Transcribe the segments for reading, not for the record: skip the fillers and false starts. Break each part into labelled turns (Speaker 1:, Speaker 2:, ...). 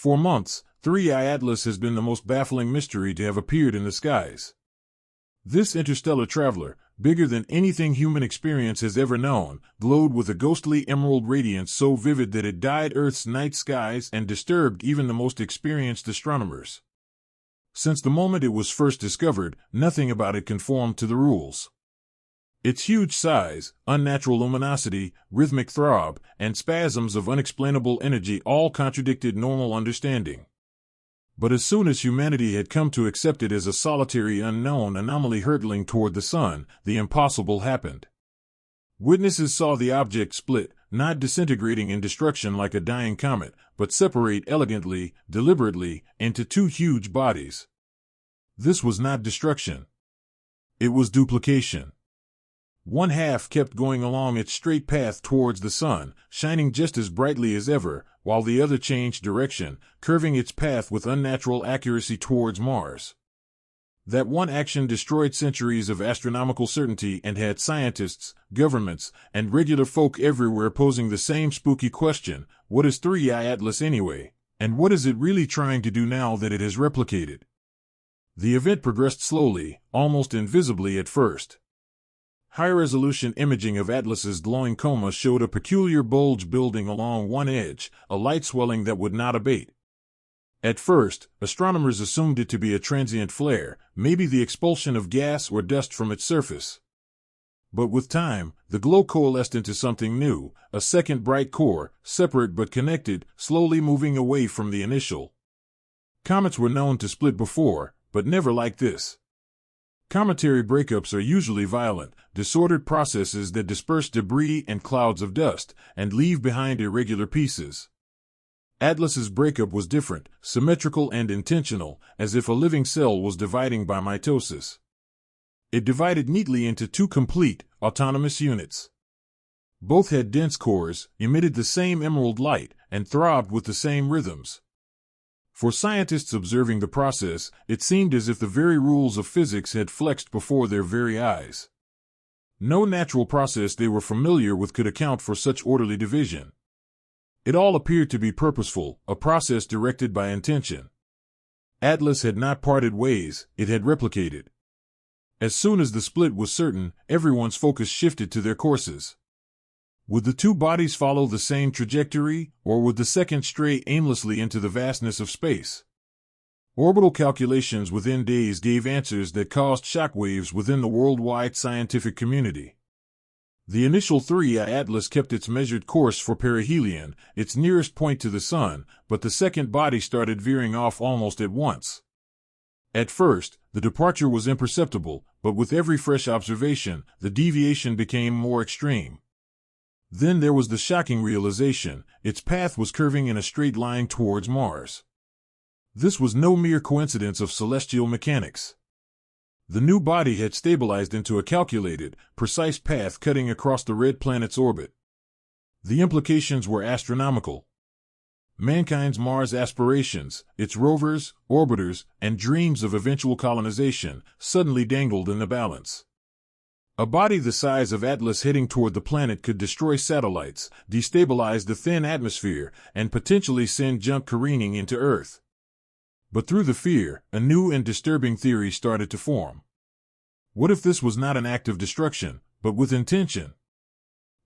Speaker 1: For months, 3I Atlas has been the most baffling mystery to have appeared in the skies. This interstellar traveler, bigger than anything human experience has ever known, glowed with a ghostly emerald radiance so vivid that it dyed Earth's night skies and disturbed even the most experienced astronomers. Since the moment it was first discovered, nothing about it conformed to the rules. Its huge size, unnatural luminosity, rhythmic throb, and spasms of unexplainable energy all contradicted normal understanding. But as soon as humanity had come to accept it as a solitary unknown anomaly hurtling toward the sun, the impossible happened. Witnesses saw the object split, not disintegrating in destruction like a dying comet, but separate elegantly, deliberately, into two huge bodies. This was not destruction. It was duplication. One half kept going along its straight path towards the sun, shining just as brightly as ever, while the other changed direction, curving its path with unnatural accuracy towards Mars. That one action destroyed centuries of astronomical certainty and had scientists, governments, and regular folk everywhere posing the same spooky question: what is 3I Atlas anyway? And what is it really trying to do now that it has replicated? The event progressed slowly, almost invisibly at first. High-resolution imaging of Atlas's glowing coma showed a peculiar bulge building along one edge, a light swelling that would not abate. At first, astronomers assumed it to be a transient flare, maybe the expulsion of gas or dust from its surface. But with time, the glow coalesced into something new, a second bright core, separate but connected, slowly moving away from the initial. Comets were known to split before, but never like this. Cometary breakups are usually violent, disordered processes that disperse debris and clouds of dust, and leave behind irregular pieces. Atlas's breakup was different, symmetrical and intentional, as if a living cell was dividing by mitosis. It divided neatly into two complete, autonomous units. Both had dense cores, emitted the same emerald light, and throbbed with the same rhythms. For scientists observing the process, it seemed as if the very rules of physics had flexed before their very eyes. No natural process they were familiar with could account for such orderly division. It all appeared to be purposeful, a process directed by intention. Atlas had not parted ways, it had replicated. As soon as the split was certain, everyone's focus shifted to their courses. Would the two bodies follow the same trajectory, or would the second stray aimlessly into the vastness of space? Orbital calculations within days gave answers that caused shockwaves within the worldwide scientific community. The initial 3I Atlas kept its measured course for perihelion, its nearest point to the sun, but the second body started veering off almost at once. At first, the departure was imperceptible, but with every fresh observation, the deviation became more extreme. Then there was the shocking realization: its path was curving in a straight line towards Mars. This was no mere coincidence of celestial mechanics. The new body had stabilized into a calculated, precise path cutting across the red planet's orbit. The implications were astronomical. Mankind's Mars aspirations, its rovers, orbiters, and dreams of eventual colonization, suddenly dangled in the balance. A body the size of Atlas heading toward the planet could destroy satellites, destabilize the thin atmosphere, and potentially send junk careening into Earth. But through the fear, a new and disturbing theory started to form. What if this was not an act of destruction, but with intention?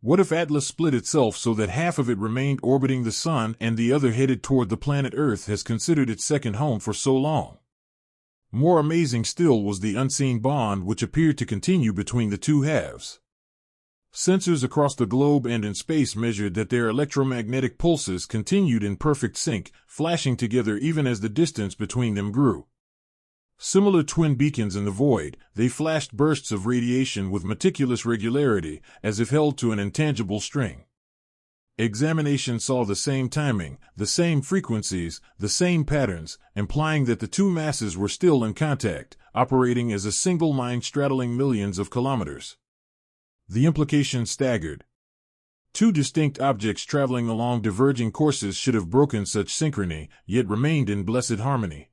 Speaker 1: What if Atlas split itself so that half of it remained orbiting the sun and the other headed toward the planet Earth has considered its second home for so long? More amazing still was the unseen bond which appeared to continue between the two halves. Sensors across the globe and in space measured that their electromagnetic pulses continued in perfect sync, flashing together even as the distance between them grew. Similar twin beacons in the void, they flashed bursts of radiation with meticulous regularity, as if held to an intangible string. Examination saw the same timing, the same frequencies, the same patterns, implying that the two masses were still in contact, operating as a single line straddling millions of kilometers. The implications staggered. Two distinct objects traveling along diverging courses should have broken such synchrony, yet remained in blessed harmony.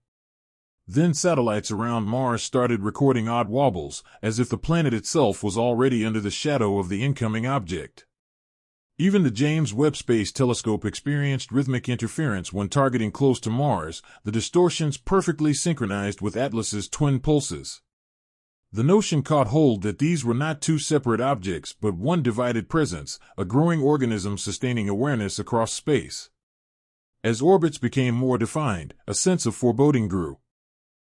Speaker 1: Then satellites around Mars started recording odd wobbles, as if the planet itself was already under the shadow of the incoming object. Even the James Webb Space Telescope experienced rhythmic interference when targeting close to Mars, the distortions perfectly synchronized with Atlas's twin pulses. The notion caught hold that these were not two separate objects but one divided presence, a growing organism sustaining awareness across space. As orbits became more defined, a sense of foreboding grew.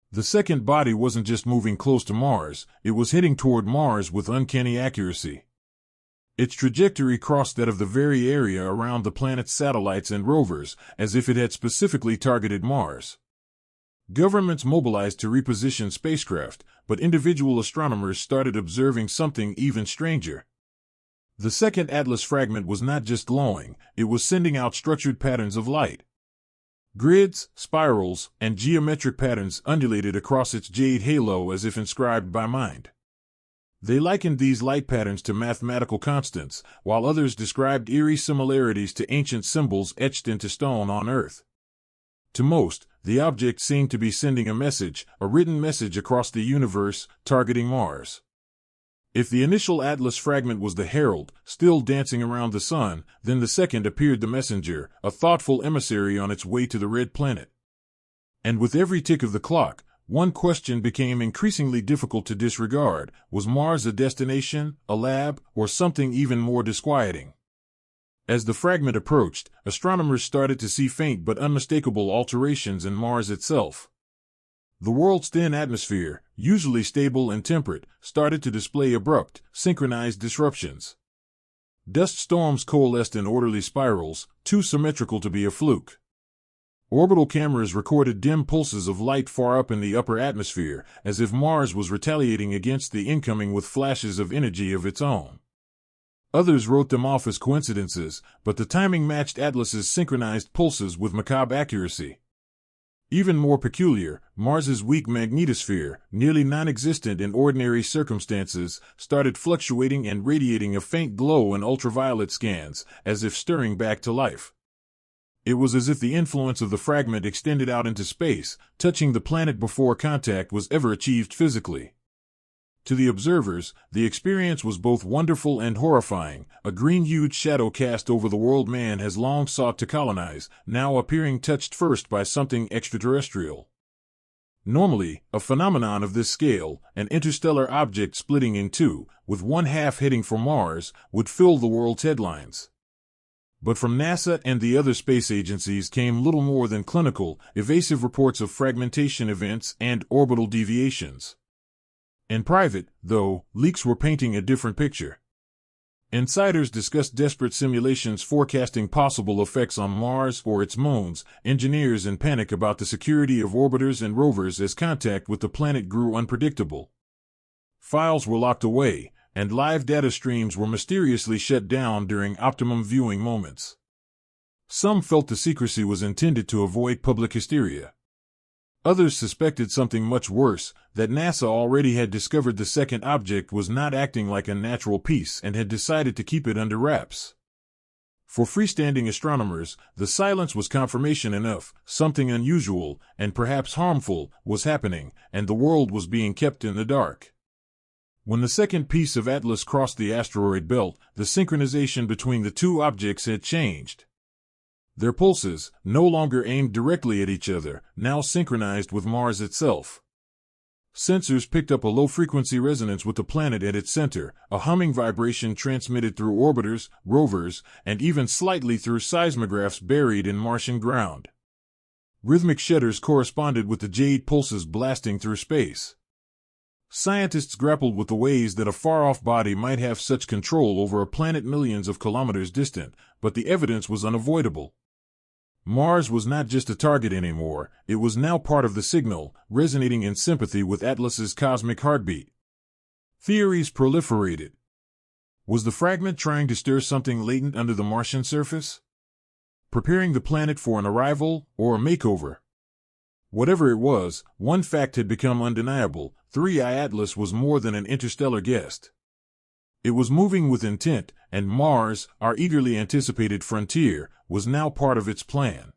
Speaker 1: The second body wasn't just moving close to Mars, it was heading toward Mars with uncanny accuracy. Its trajectory crossed that of the very area around the planet's satellites and rovers, as if it had specifically targeted Mars. Governments mobilized to reposition spacecraft, but individual astronomers started observing something even stranger. The second Atlas fragment was not just glowing, it was sending out structured patterns of light. Grids, spirals, and geometric patterns undulated across its jade halo as if inscribed by mind. They likened these light patterns to mathematical constants, while others described eerie similarities to ancient symbols etched into stone on Earth. To most, the object seemed to be sending a message, a written message across the universe, targeting Mars. If the initial Atlas fragment was the herald, still dancing around the sun, then the second appeared the messenger, a thoughtful emissary on its way to the red planet. And with every tick of the clock, one question became increasingly difficult to disregard: was Mars a destination, a lab, or something even more disquieting? As the fragment approached, astronomers started to see faint but unmistakable alterations in Mars itself. The world's thin atmosphere, usually stable and temperate, started to display abrupt, synchronized disruptions. Dust storms coalesced in orderly spirals, too symmetrical to be a fluke. Orbital cameras recorded dim pulses of light far up in the upper atmosphere, as if Mars was retaliating against the incoming with flashes of energy of its own. Others wrote them off as coincidences, but the timing matched Atlas's synchronized pulses with macabre accuracy. Even more peculiar, Mars's weak magnetosphere, nearly non-existent in ordinary circumstances, started fluctuating and radiating a faint glow in ultraviolet scans, as if stirring back to life. It was as if the influence of the fragment extended out into space, touching the planet before contact was ever achieved physically. To the observers, the experience was both wonderful and horrifying, a green-hued shadow cast over the world man has long sought to colonize, now appearing touched first by something extraterrestrial. Normally, a phenomenon of this scale, an interstellar object splitting in two, with one half heading for Mars, would fill the world's headlines. But from NASA and the other space agencies came little more than clinical, evasive reports of fragmentation events and orbital deviations. In private, though, leaks were painting a different picture. Insiders discussed desperate simulations forecasting possible effects on Mars or its moons, engineers in panic about the security of orbiters and rovers as contact with the planet grew unpredictable. Files were locked away, and live data streams were mysteriously shut down during optimum viewing moments. Some felt the secrecy was intended to avoid public hysteria. Others suspected something much worse, that NASA already had discovered the second object was not acting like a natural piece and had decided to keep it under wraps. For freestanding astronomers, the silence was confirmation enough: something unusual, and perhaps harmful, was happening, and the world was being kept in the dark. When the second piece of Atlas crossed the asteroid belt, the synchronization between the two objects had changed. Their pulses, no longer aimed directly at each other, now synchronized with Mars itself. Sensors picked up a low-frequency resonance with the planet at its center, a humming vibration transmitted through orbiters, rovers, and even slightly through seismographs buried in Martian ground. Rhythmic shudders corresponded with the jade pulses blasting through space. Scientists grappled with the ways that a far-off body might have such control over a planet millions of kilometers distant, but the evidence was unavoidable. Mars was not just a target anymore, it was now part of the signal, resonating in sympathy with Atlas's cosmic heartbeat. Theories proliferated. Was the fragment trying to stir something latent under the Martian surface? Preparing the planet for an arrival, or a makeover? Whatever it was, one fact had become undeniable: 3I Atlas was more than an interstellar guest. It was moving with intent, and Mars, our eagerly anticipated frontier, was now part of its plan.